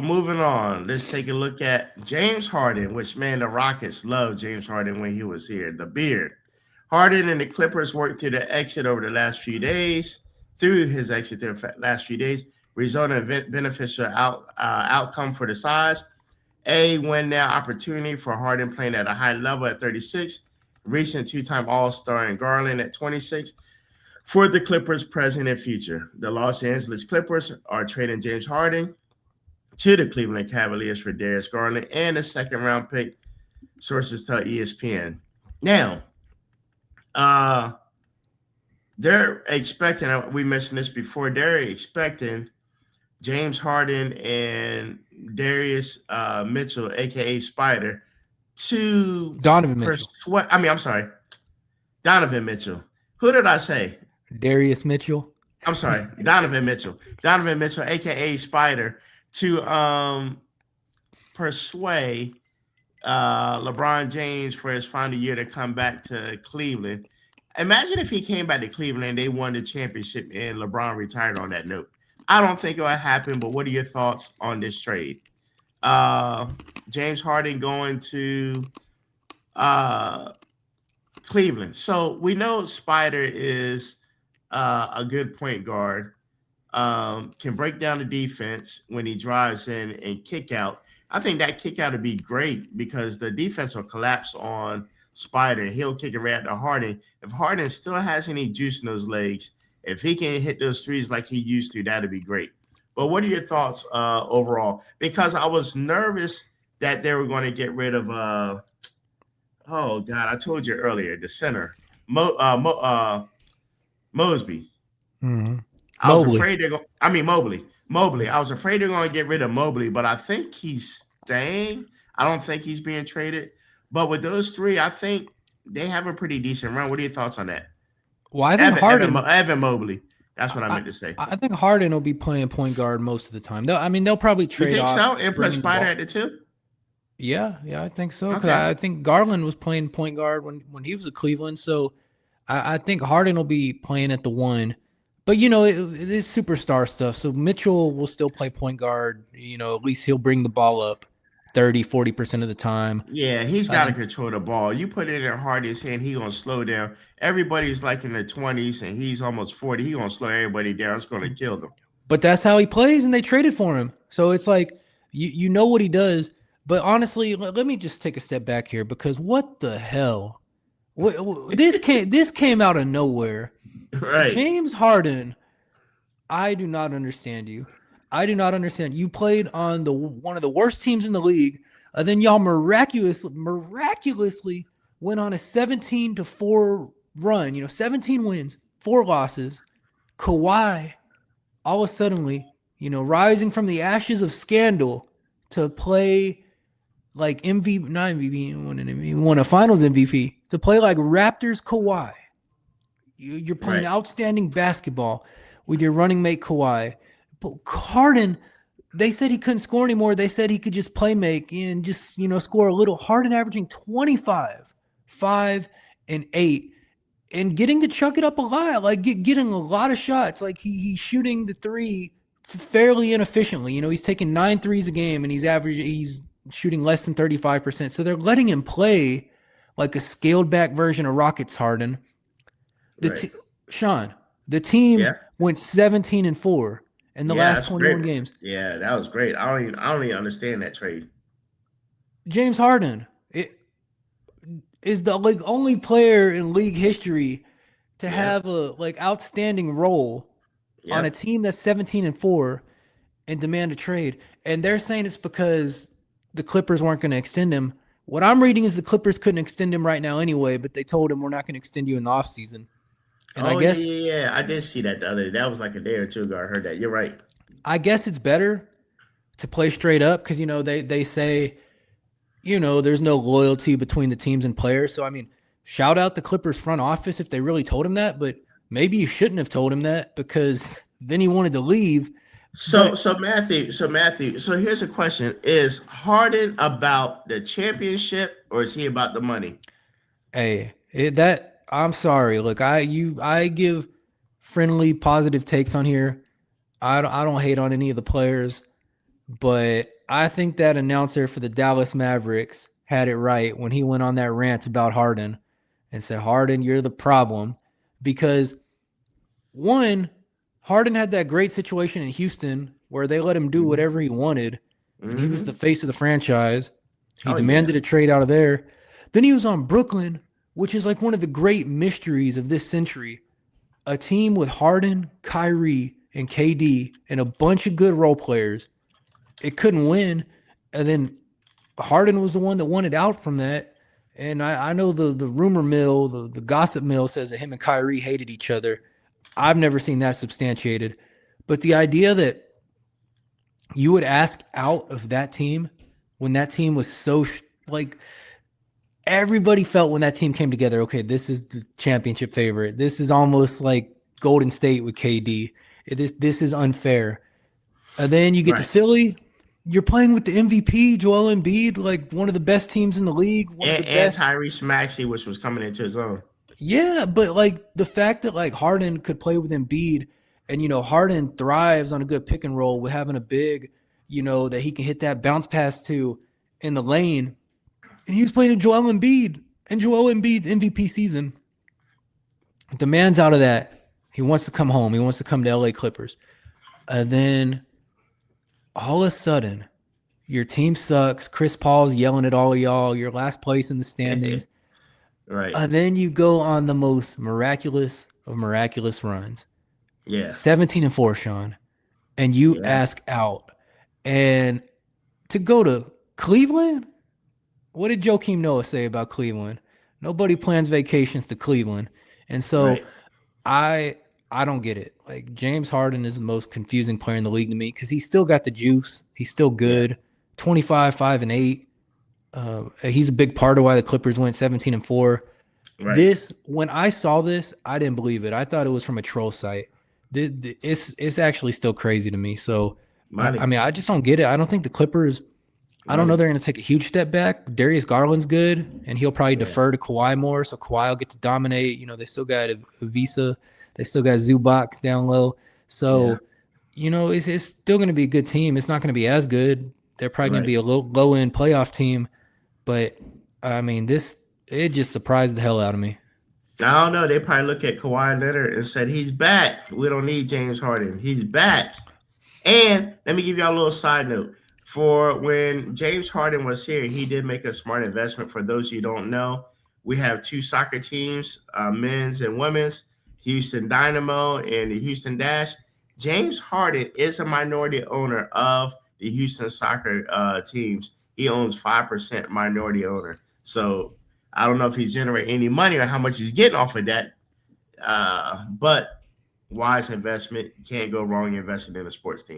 moving on, let's take a look at James Harden, which, man, the Rockets loved James Harden when he was here. The beard. Harden and the Clippers worked through the exit over the last few days, through his exit the last few days, resulting in beneficial outcome for the size. A win now opportunity for Harden playing at a high level at 36, recent two-time All-Star and Garland at 26. For the Clippers present and future, the Los Angeles Clippers are trading James Harden to the Cleveland Cavaliers for Darius Garland and a second-round pick, sources tell ESPN. Now, they're expecting, we mentioned this before, they're expecting James Harden and Darius Mitchell, a.k.a. Spida, to Donovan Mitchell. Donovan Mitchell. Who did I say? Darius Mitchell. I'm sorry, Donovan Mitchell. Donovan Mitchell, a.k.a. Spida, to persuade LeBron James for his final year to come back to Cleveland. Imagine if he came back to Cleveland and they won the championship and LeBron retired on that note. I don't think it will happen, but what are your thoughts on this trade? James Harden going to Cleveland. So we know Spida is a good point guard, can break down the defense when he drives in and kick out. I think that kick out would be great because the defense will collapse on Spida. He'll kick it right to Harden. If Harden still has any juice in those legs, if he can hit those threes like he used to, that'd be great. But what are your thoughts overall? Because I was nervous that they were going to get rid of oh God, I told you earlier, the center, Mosby. Mm-hmm. I was afraid they're going. I mean Mobley. I was afraid they're going to get rid of Mobley, but I think he's staying. I don't think he's being traded. But with those three, I think they have a pretty decent run. What are your thoughts on that? Well, I think Evan Mobley. That's what I meant to say. I think Harden will be playing point guard most of the time. They'll probably trade. You think off so? And put Spida at the two? Yeah, I think so. Because I think Garland was playing point guard when he was at Cleveland. So I think Harden will be playing at the one. But, it is superstar stuff. So Mitchell will still play point guard. At least he'll bring the ball up 30-40% of the time. Yeah, he's got to control the ball. You put it in Harden's hand, he's going to slow down. Everybody's like in their 20s, and he's almost 40. He's going to slow everybody down. It's going to kill them. But that's how he plays, and they traded for him. So it's like, you know what he does. But honestly, let me just take a step back here because what the hell? This came out of nowhere. Right. James Harden, I do not understand you. I do not understand. You played on one of the worst teams in the league, and then y'all miraculously went on a 17-4 run. 17 wins, 4 losses. Kawhi, all of a sudden, rising from the ashes of scandal to play like MVP, not MVP, won a Finals MVP, to play like Raptors Kawhi. You're playing outstanding basketball with your running mate Kawhi. But Harden, they said he couldn't score anymore. They said he could just play make and just, score a little. Harden averaging 25, 5, and 8. And getting to chuck it up a lot, like getting a lot of shots. Like he's shooting the three fairly inefficiently. He's taking 9 threes a game and he's shooting less than 35%. So they're letting him play like a scaled back version of Rockets Harden. Sean, the team went 17-4 in the last 21 games. Yeah, that was great. I don't even understand that trade. James Harden is the only player in league history to have a outstanding role on a team that's 17-4 and demand a trade. And they're saying it's because the Clippers weren't going to extend him. What I'm reading is the Clippers couldn't extend him right now anyway, but they told him we're not going to extend you in the offseason. And I guess I did see that the other day. That was like a day or two ago. I heard that. You're right. I guess it's better to play straight up because they say there's no loyalty between the teams and players. So I mean, shout out the Clippers front office if they really told him that, but maybe you shouldn't have told him that because then he wanted to leave. So Matthew, here's a question. Is Harden about the championship or is he about the money? Hey, I'm sorry. Look, I give friendly, positive takes on here. I don't hate on any of the players. But I think that announcer for the Dallas Mavericks had it right when he went on that rant about Harden and said, Harden, you're the problem. Because one, Harden had that great situation in Houston where they let him do whatever he wanted, and he was the face of the franchise. He demanded a trade out of there. Then he was on Brooklyn, which is like one of the great mysteries of this century. A team with Harden, Kyrie, and KD, and a bunch of good role players. It couldn't win. And then Harden was the one that wanted out from that. And I know the rumor mill, the gossip mill says that him and Kyrie hated each other. I've never seen that substantiated. But the idea that you would ask out of that team when that team was so like everybody felt when that team came together, okay, this is the championship favorite. This is almost like Golden State with KD. This is unfair. And then you get to Philly. You're playing with the MVP, Joel Embiid, like one of the best teams in the league. And Tyrese Maxey, which was coming into his own. Yeah, but like the fact that like Harden could play with Embiid and, Harden thrives on a good pick and roll with having a big, that he can hit that bounce pass to in the lane. And he was playing with Joel Embiid, and Joel Embiid's MVP season demands out of that. He wants to come home. He wants to come to LA Clippers. And then all of a sudden, your team sucks. Chris Paul's yelling at all of y'all. You're last place in the standings. Right. And then you go on the most miraculous of miraculous runs. Yeah. 17-4, Sean. And you ask out. And to go to Cleveland? What did Joakim Noah say about Cleveland? Nobody plans vacations to Cleveland. And so I don't get it. Like, James Harden is the most confusing player in the league to me because he's still got the juice. He's still good. Yeah. 25, 5-8. He's a big part of why the Clippers went 17-4. Right. When I saw this, I didn't believe it. I thought it was from a troll site. It's actually still crazy to me. So, I just don't get it. I don't think the Clippers, I don't know they're going to take a huge step back. Darius Garland's good, and he'll probably defer to Kawhi more, so Kawhi will get to dominate. They still got Visa. They still got Zubac down low. So, it's still going to be a good team. It's not going to be as good. They're probably going to be a low-end playoff team. But, it just surprised the hell out of me. I don't know. They probably look at Kawhi Leonard and said, he's back. We don't need James Harden. He's back. And let me give y'all a little side note. For when James Harden was here, he did make a smart investment. For those you don't know, we have two soccer teams, men's and women's, Houston Dynamo and the Houston Dash. James Harden is a minority owner of the Houston soccer teams. He owns 5% minority owner. So I don't know if he's generating any money or how much he's getting off of that. But wise investment. You can't go wrong investing in a sports team.